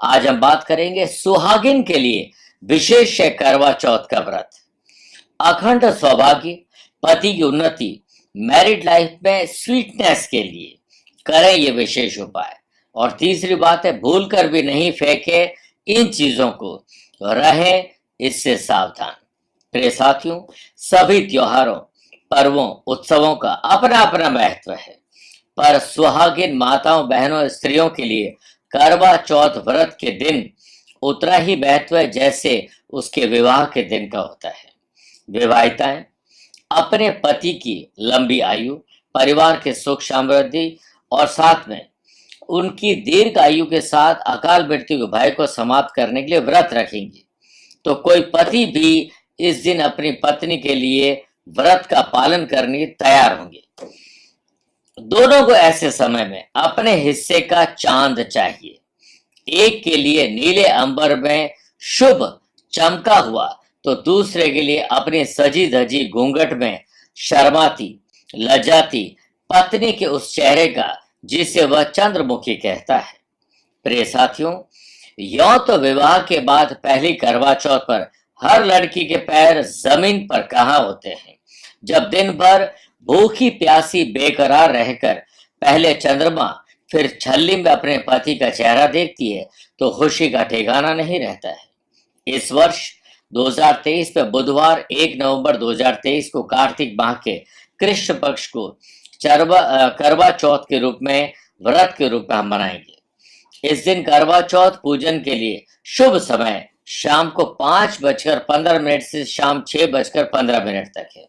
आज हम बात करेंगे सुहागिन के लिए विशेष है करवा चौथ का व्रत। अखंड सौभाग्य, पति की उन्नति, मैरिड लाइफ में स्वीटनेस के लिए करें ये विशेष उपाय। और तीसरी बात है, भूल कर भी नहीं फेंके इन चीजों को, रहें इससे सावधान। प्रिय साथियों, सभी त्योहारों, पर्वों, उत्सवों का अपना अपना महत्व है, पर सुहागिन माताओं, बहनों, स्त्रियों के लिए करवा चौथ व्रत के दिन उतना ही महत्व है जैसे उसके विवाह के दिन का होता है। विवाहिताएं अपने पति की लंबी आयु, परिवार के सुख समृद्धि और साथ में उनकी दीर्घ आयु के साथ अकाल मृत्यु के भय को समाप्त करने के लिए व्रत रखेंगी। तो कोई पति भी इस दिन अपनी पत्नी के लिए व्रत का पालन करने के तैयार होंगे। दोनों को ऐसे समय में अपने हिस्से का चांद चाहिए। एक के लिए नीले अंबर में शुभ चमका हुआ, तो दूसरे के लिए अपनी सजी धजी घूंघट में शर्माती लजाती पत्नी के उस चेहरे का जिसे वह चंद्रमुखी कहता है। प्रिय साथियों, यों तो विवाह के बाद पहली करवा चौथ पर हर लड़की के पैर जमीन पर कहाँ होते हैं। जब दिन भर भूखी प्यासी बेकरार रहकर पहले चंद्रमा फिर छल्ली में अपने पति का चेहरा देखती है तो खुशी का ठिकाना नहीं रहता है। इस वर्ष 2023 में बुधवार 1 नवंबर 2023 को कार्तिक माह के कृष्ण पक्ष को करवा चौथ के रूप में, व्रत के रूप में हम मनाएंगे। इस दिन करवा चौथ पूजन के लिए शुभ समय शाम को 5:15 से शाम 6:15 तक है।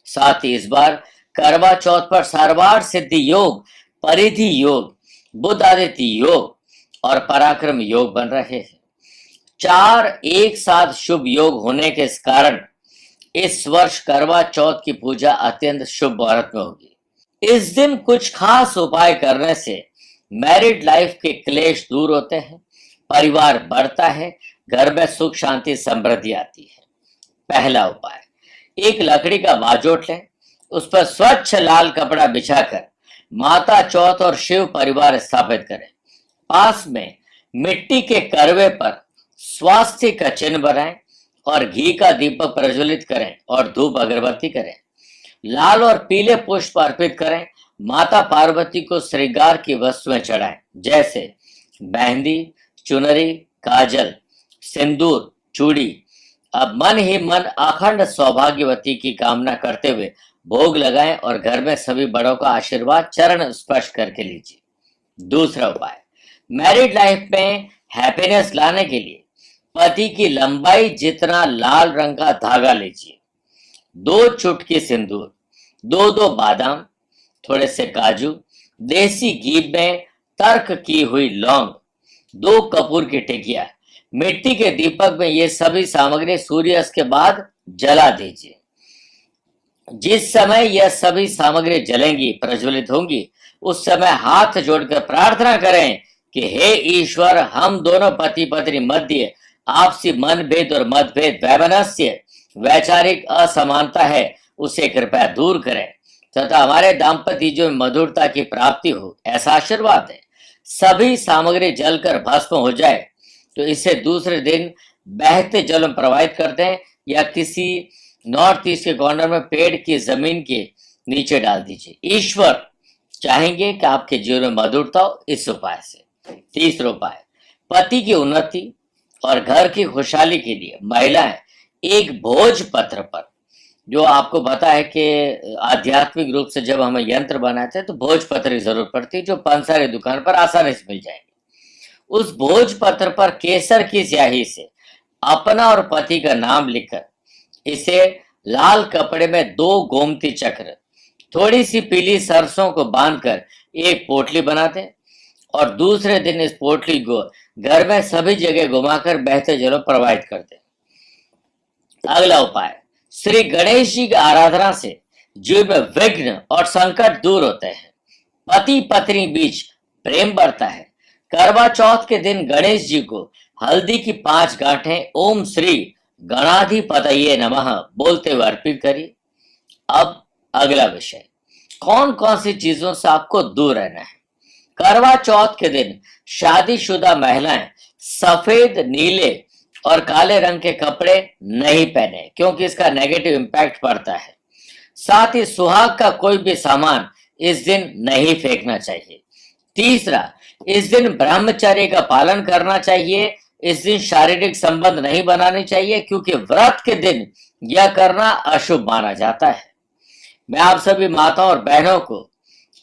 साथ ही इस बार करवा चौथ पर सर्वार्थ सिद्धि योग, परिधि योग, बुध आदित्य योग और पराक्रम योग बन रहे हैं। 4 एक साथ शुभ योग होने के कारण इस वर्ष करवा चौथ की पूजा अत्यंत शुभ मुहूर्त में होगी। इस दिन कुछ खास उपाय करने से मैरिड लाइफ के क्लेश दूर होते हैं, परिवार बढ़ता है, घर में सुख शांति समृद्धि आती है। पहला उपाय, एक लकड़ी का बाजोट लें, उस पर स्वच्छ लाल कपड़ा बिछाकर माता चौथ और शिव परिवार स्थापित करें। पास में मिट्टी के करवे पर स्वास्थ्य का चिन्ह बनाएं और घी का दीपक प्रज्वलित करें और धूप अगरबत्ती करें। लाल और पीले पुष्प अर्पित करें। माता पार्वती को श्रृंगार की वस्तुएं चढ़ाएं, जैसे मेहंदी, चुनरी, काजल, सिंदूर, चूड़ी। अब मन ही मन अखंड सौभाग्यवती की कामना करते हुए भोग लगाएं और घर में सभी बड़ों का आशीर्वाद चरण स्पर्श करके लीजिए। दूसरा उपाय, मैरिड लाइफ में हैप्पीनेस लाने के लिए पति की लंबाई जितना लाल रंग का धागा लीजिए, 2 चुटकी सिंदूर, 2 बादाम, थोड़े से काजू, देसी घी में तर्क की हुई लौंग, 2 कपूर की टिकिया, मिट्टी के दीपक में ये सभी सामग्री सूर्यास्त के बाद जला दीजिए। जिस समय यह सभी सामग्री जलेंगी, प्रज्वलित होंगी, उस समय हाथ जोड़कर प्रार्थना करें कि हे ईश्वर, हम दोनों पति पत्नी मध्य आपसी मनभेद और मतभेद, वैमनस्य, वैचारिक असमानता है, उसे कृपया दूर करें तथा हमारे दाम्पत्य जीवन में मधुरता की प्राप्ति हो, ऐसा आशीर्वाद है। सभी सामग्री जलकर भस्म हो जाए तो इसे दूसरे दिन बहते जल में प्रवाहित करते हैं या किसी नॉर्थ ईस्ट के कॉर्नर में पेड़ की जमीन के नीचे डाल दीजिए। ईश्वर चाहेंगे कि आपके जीवन में मधुरता हो इस उपाय से। तीसरा उपाय, पति की उन्नति और घर की खुशहाली के लिए महिलाएं एक भोज पत्र पर, जो आपको पता है कि आध्यात्मिक रूप से जब हमें यंत्र बनाते हैं तो भोज पत्र की जरूरत पड़ती है, जो पंसारी दुकान पर आसानी से मिल जाएंगे। उस भोज पत्र पर केसर की स्याही से अपना और पति का नाम लिखकर इसे लाल कपड़े में 2 गोमती चक्र, थोड़ी सी पीली सरसों को बांधकर एक पोटली बना दें और दूसरे दिन इस पोटली को घर में सभी जगह घुमाकर बहते जलों प्रवाहित कर दें। अगला उपाय, श्री गणेश जी की आराधना से जीवन में विघ्न और संकट दूर होते हैं, पति पत्नी बीच प्रेम बढ़ता है। करवा चौथ के दिन गणेश जी को हल्दी की 5 गांठें ओम श्री गणाधिपतये नमः बोलते हुए अर्पित करिए। अब अगला विषय, कौन कौन सी चीजों से आपको दूर रहना है। करवा चौथ के दिन शादीशुदा महिलाएं सफेद, नीले और काले रंग के कपड़े नहीं पहने क्योंकि इसका नेगेटिव इम्पैक्ट पड़ता है। साथ ही सुहाग का कोई भी सामान इस दिन नहीं फेंकना चाहिए। तीसरा, इस दिन ब्रह्मचर्य का पालन करना चाहिए। इस दिन शारीरिक संबंध नहीं बनाने चाहिए क्योंकि व्रत के दिन यह करना अशुभ माना जाता है। मैं आप सभी माताओं और बहनों को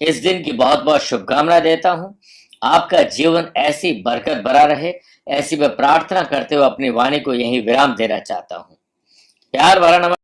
इस दिन की बहुत बहुत शुभकामना देता हूं। आपका जीवन ऐसी बरकत भरा रहे, ऐसी मैं प्रार्थना करते हुए अपनी वाणी को यही विराम देना चाहता हूं। प्यार भरा नमस्कार।